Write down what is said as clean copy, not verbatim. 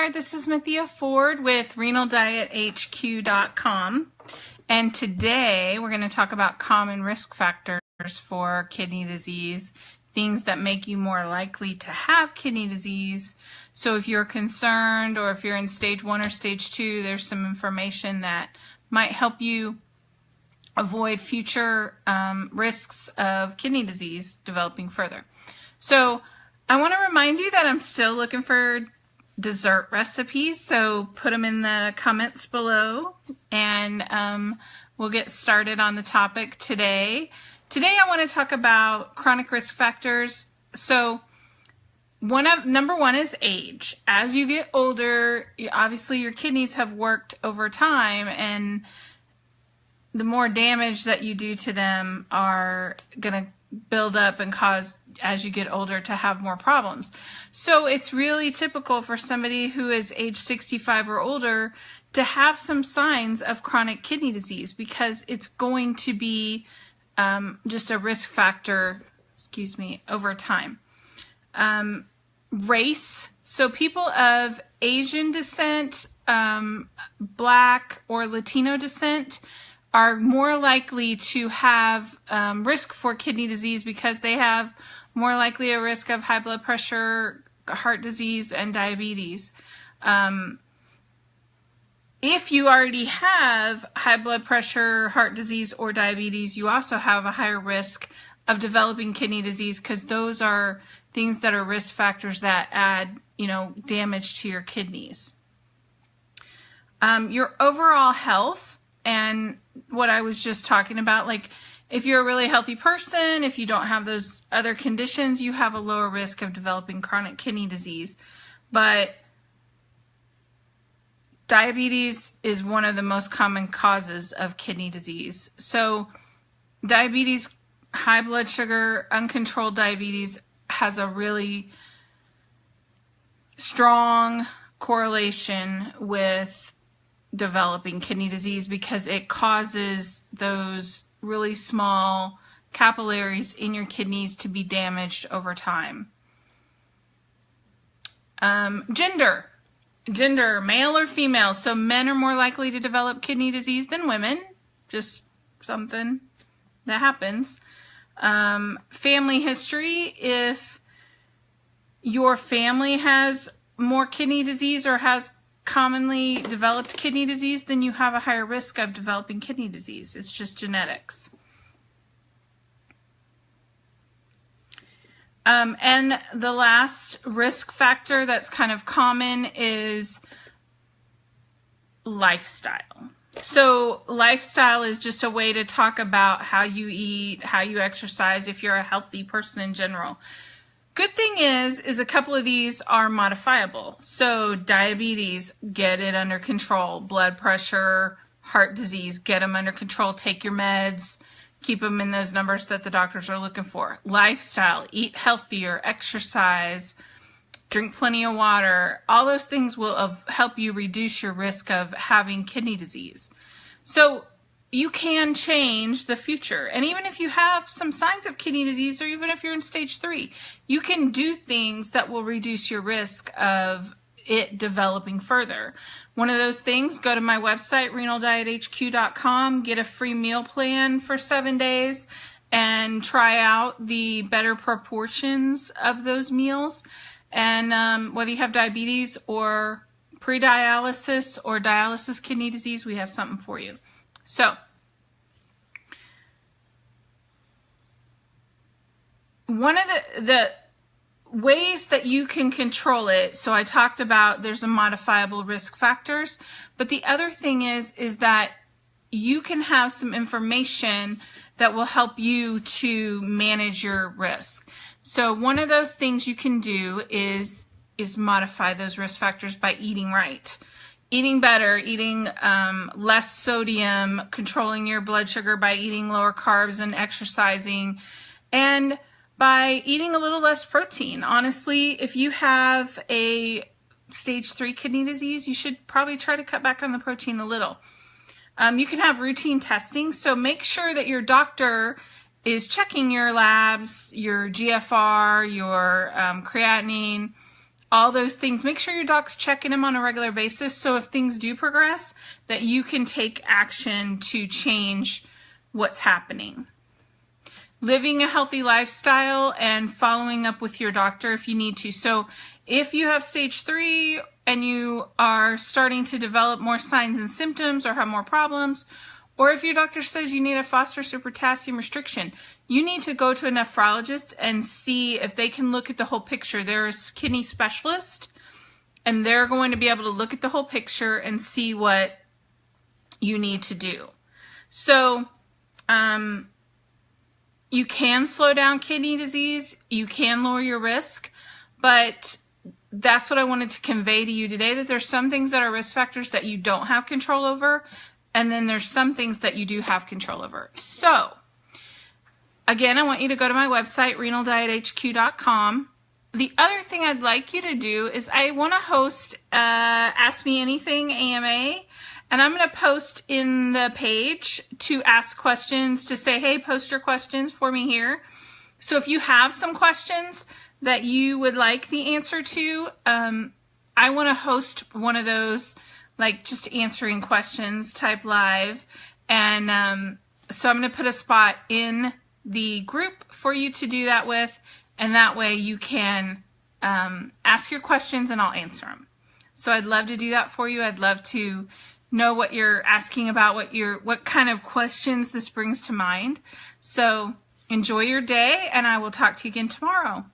there, this is Mathia Ford with RenalDietHQ.com, and today we're going to talk about common risk factors for kidney disease, things that make you more likely to have kidney disease. So if you're concerned or if you're in stage 1 or stage 2, there's some information that might help you avoid future risks of kidney disease developing further. So I want to remind you that I'm still looking for dessert recipes, so put them in the comments below, and we'll get started on the topic today. Today I want to talk about chronic risk factors. So number one is age. As you get older, obviously your kidneys have worked over time, and the more damage that you do to them are going to build up and cause, as you get older, to have more problems. So it's really typical for somebody who is age 65 or older to have some signs of chronic kidney disease, because it's going to be just a risk factor, over time. Race. So people of Asian descent, Black or Latino descent are more likely to have risk for kidney disease because they have more likely a risk of high blood pressure, heart disease, and diabetes. If you already have high blood pressure, heart disease, or diabetes, you also have a higher risk of developing kidney disease, because those are things that are risk factors that add, damage to your kidneys. Your overall health, and what I was just talking about, like if you're a really healthy person, if you don't have those other conditions, you have a lower risk of developing chronic kidney disease. But diabetes is one of the most common causes of kidney disease. So diabetes, high blood sugar, uncontrolled diabetes has a really strong correlation with developing kidney disease, because it causes those really small capillaries in your kidneys to be damaged over time. Gender, male or female. So men are more likely to develop kidney disease than women, just something that happens. Family history, if your family has more kidney disease or has commonly developed kidney disease, then you have a higher risk of developing kidney disease. It's just genetics. And the last risk factor that's kind of common is lifestyle. So lifestyle is just a way to talk about how you eat, how you exercise, if you're a healthy person in general. Good thing is a couple of these are modifiable. So diabetes, get it under control. Blood pressure, heart disease, get them under control. Take your meds, keep them in those numbers that the doctors are looking for. Lifestyle, eat healthier, exercise, drink plenty of water. All those things will help you reduce your risk of having kidney disease. So you can change the future. And even if you have some signs of kidney disease, or even if you're in stage 3, you can do things that will reduce your risk of it developing further. One of those things, go to my website, RenalDietHQ.com, get a free meal plan for 7 days, and try out the better proportions of those meals. And whether you have diabetes or pre-dialysis or dialysis kidney disease, we have something for you. So, one of the ways that you can control it, so I talked about there's a modifiable risk factors, but the other thing is that you can have some information that will help you to manage your risk. So one of those things you can do is modify those risk factors by eating right. Eating better, eating less sodium, controlling your blood sugar by eating lower carbs and exercising, and by eating a little less protein. Honestly, if you have a stage 3 kidney disease, you should probably try to cut back on the protein a little. You can have routine testing, so make sure that your doctor is checking your labs, your GFR, your creatinine, all those things. Make sure your doc's checking them on a regular basis, so if things do progress, that you can take action to change what's happening. Living a healthy lifestyle and following up with your doctor if you need to. So if you have stage 3 and you are starting to develop more signs and symptoms or have more problems, or if your doctor says you need a phosphorus or potassium restriction, you need to go to a nephrologist and see if they can look at the whole picture. There's a kidney specialist, and they're going to be able to look at the whole picture and see what you need to do. So, you can slow down kidney disease, you can lower your risk, but that's what I wanted to convey to you today, that there's some things that are risk factors that you don't have control over, and then there's some things that you do have control over. So, again, I want you to go to my website, renaldiethq.com. The other thing I'd like you to do is I want to host Ask Me Anything AMA, and I'm going to post in the page to ask questions, to say, hey, post your questions for me here. So if you have some questions that you would like the answer to, I want to host one of those, like just answering questions type live. And so I'm going to put a spot in the group for you to do that with, and that way you can ask your questions and I'll answer them. So I'd love to do that for you. I'd love to know what you're asking about, what kind of questions this brings to mind. So enjoy your day, and I will talk to you again tomorrow.